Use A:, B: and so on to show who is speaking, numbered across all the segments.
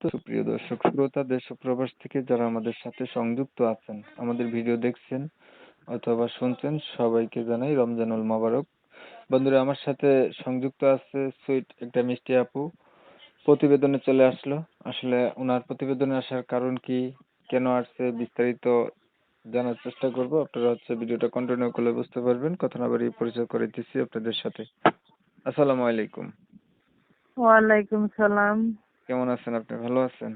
A: তো সুপ্রিয় দর্শক শ্রোতা, দেশ ও প্রবাস থেকে যারা আমাদের সাথে সংযুক্ত আছেন, আমাদের ভিডিও দেখছেন অথবা শুনছেন, সবাইকে জানাই রমজানুল মোবারক। বন্ধুরা, আমার সাথে সংযুক্ত আছে সুইট একটা মিষ্টি আপু। প্রতিবেদনে চলে আসলো। আসলে ওনার প্রতিবেদনে আসার কারণ কি, কেন আসছে, বিস্তারিত জানার চেষ্টা করব। আপনারা ভিডিওটা কন্টিনিউ করলে বুঝতে পারবেন। কথা না বাড়িয়ে পরিচয় করে দিচ্ছি আপনাদের সাথে। আসসালামু আলাইকুম।
B: ওয়ালাইকুম সালাম।
A: কেমন আছেন আপনি? ভালো আছেন?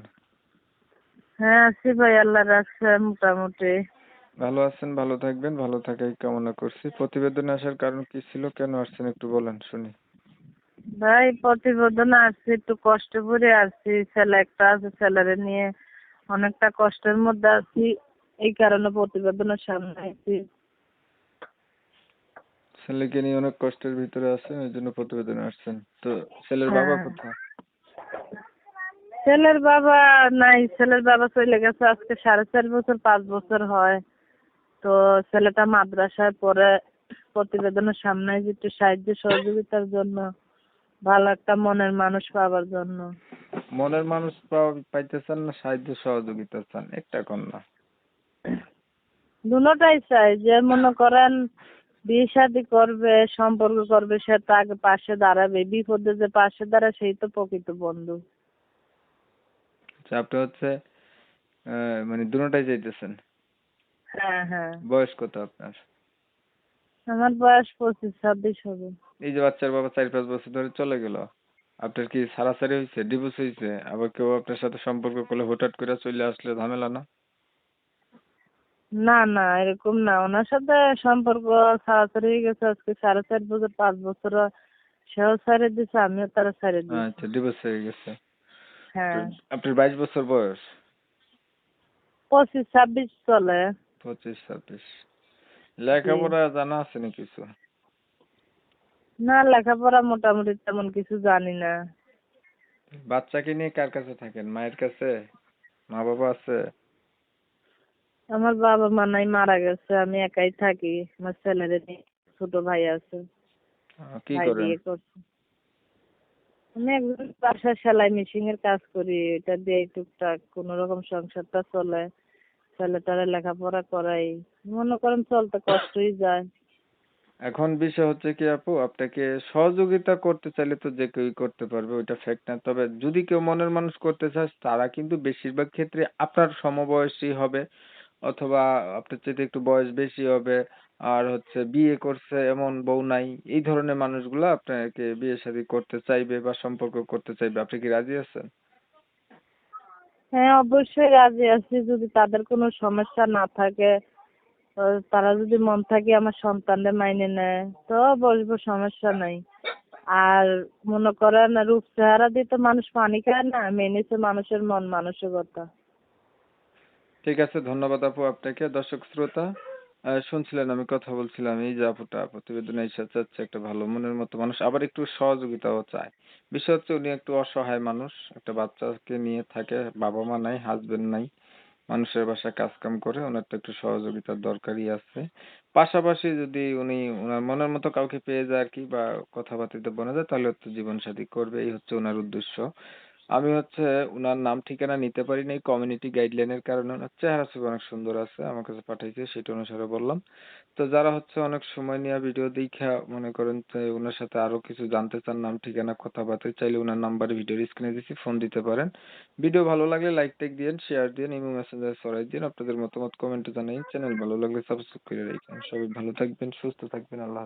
B: হ্যাঁ আছি ভাই, আল্লাহ রাখছে মোটামুটি।
A: ভালো আছেন, ভালো থাকবেন, ভালো থাকাই কামনা করছি। প্রতিবেদনে আসার কারণ কি ছিল, কেন আসছেন একটু বলেন শুনি।
B: ভাই প্রতিবেদন আসছি, একটু কষ্ট করে আসছি। ছেলে একটা আছে, ছেলেরে নিয়ে অনেকটা কষ্টের মধ্যে আছি, এই কারণে প্রতিবেদনের সামনে আছি।
A: ছেলেকে নিয়ে অনেক কষ্টের ভিতরে আছেন, এই জন্য প্রতিবেদনে আসছেন। তো ছেলের বাবা
B: হ্যাঁ,
A: কোথায়?
B: ছেলের বাবা নাই, ছেলের বাবা চলে গেছে আজকে 4.5 বছর 5 বছর হয়। তো ছেলেটা মাদ্রাসায় পড়ে, প্রতিবেদনের সামনে আইছি একটু সাহায্য সহযোগিতার জন্য, ভালো একটা মনের মানুষ পাওয়ার জন্য।
A: মনের মানুষ পাইতেছেন না সাহায্য সহযোগিতা চান? একটা কন্যা।
B: দুটোটাই চাই, যে মনে করেন বিয়ে শাদী করবে, সম্পর্ক করবে, সে তো আগে পাশে দাঁড়াবে, বিপদে যে পাশে দাঁড়ায় সেই তো প্রকৃত বন্ধু।
A: আচ্ছা, আপনি মানে দুটোটাই চাইতেছেন।
B: হ্যাঁ হ্যাঁ,
A: বয়স কত আপনার?
B: আমার বয়স 25-26 হবে।
A: এই যে বাচ্চার বাবা 4-5 বছর ধরে চলে গেল, আপনার কি ছাড়াছাড়ি হয়েছে, ডিভোর্স হয়েছে? আবার কেউ আপনার সাথে সম্পর্ক করলে হুটহাট করে চলে আসলে ঝামেলা না?
B: না না, এরকম না, ওনার সাথে সম্পর্ক ছাড়াছাড়ি হয়ে গেছে আজকে 4.5 বছর 5 বছর। সেও ছেড়ে দিছে, আমিও তারা ছেড়ে দিয়েছি।
A: আচ্ছা, ডিভোর্স হয়ে গেছে। তো
B: হ্যাঁ,
A: আপনার 22 বছর বয়স?
B: 25-26 চলে।
A: 25-26।
B: জি,
A: লেখাপড়া জানা আছে না কিছু?
B: না লেখাপড়া মোটামুটি তেমন কিছু জানি না।
A: বাচ্চাকে নিয়ে কার কাছে থাকেন? মায়ের কাছে? মা বাবা আছে?
B: আমার বাবা মা নাই, মারা গেছে, আমি একাই থাকি। আমার ছেলের নিয়ে ছোট ভাই আছে,
A: কি
B: ভাই
A: করেন?
B: বিয়ে করছে। আমি একজন বাসায় সেলাই মেশিন এর কাজ করি, এটা দিয়ে টুকটাক কোন রকম সংসারটা চলে। ছেলেটারে লেখাপড়া করাই, মনে করেন চলতে কষ্টই যায়।
A: এখন বিষয় হচ্ছে কি আপু, আপনাকে সহযোগিতা করতে চাইলে তো যে কেউই করতে পারবে, ওইটা ফ্যাক্ট না। তবে যদি কেউ মনের মানুষ করতে চায়, তারা কিন্তু বেশিরভাগ ক্ষেত্রে আপনার সমবয়সী হবে, অথবা আপনার চাইতে একটু বয়স বেশি হবে। আর বিয়ে করছে এমন বউ নাই, এই ধরনের মানুষগুলো আপনাকে বিয়ে শাদী করতে চাইবে বা সম্পর্ক করতে চাইবে। আপনি কি রাজি আছেন?
B: হ্যাঁ অবশ্যই রাজি আছি, যদি তাদের কোনো সমস্যা না থাকে, তারা যদি মন থাকে আমার সন্তানদের মাইনে নেয়, তো বলবো সমস্যা নাই। আর মনে করেন রূপ চেহারা দিয়ে তো মানুষ পানি খায় না, মেনেছে মানুষের মন মানসিকতা।
A: ঠিক আছে, ধন্যবাদ আপু আপনাকে। দর্শক শ্রোতা, শুনছিলেন আমি কথা বলছিলাম, এই যে আপুটা প্রতিবেদনে এসে চাচ্ছে একটা ভালো মনের মতো মানুষ, আবার একটু সহযোগিতাও চায়। বিষয় হচ্ছে উনি একটু অসহায় মানুষ, একটা বাচ্চাকে নিয়ে থাকে, বাবা মা নাই, হাজবেন্ড নাই, মানুষের বাসায় কাজ কাম করে, ওনার তো একটু সহযোগিতার দরকারই আছে। পাশাপাশি যদি উনি ওনার মনের মতো কাউকে পেয়ে যায় আর কি, বা কথাবার্তাতে বলা যায়, তাহলে জীবন সাথী করবে, এই হচ্ছে ওনার উদ্দেশ্য। আমি উনার নাম ঠিকানা নিতে পারি নাই কমিউনিটি গাইডলাইনের কারণে। উনার চেহারা ছবি অনেক সুন্দর আছে, আমার কাছে পাঠাইছে, সেটা অনুসারে বললাম। তো যারা অনেক সময় নিয়ে ভিডিও দেখা মনে করেন যে উনার সাথে আরো কিছু জানতে চান, নাম ঠিকানা কথাবার্তা, চাইলে উনার নাম্বারে ভিডিওর স্ক্রিনে দিছি, ফোন দিতে পারেন। ভিডিও ভালো লাগলে লাইক টাইক দিয়েন, শেয়ার দিয়েন, ইমো মেসেঞ্জারে ছড়াই দিন, আপনাদের মতামত কমেন্টে জানাই, চ্যানেল ভালো লাগলে সাবস্ক্রাইব করে রাখেন। সবাই ভালো থাকবেন, সুস্থ থাকবেন, আল্লাহ হাফেজ।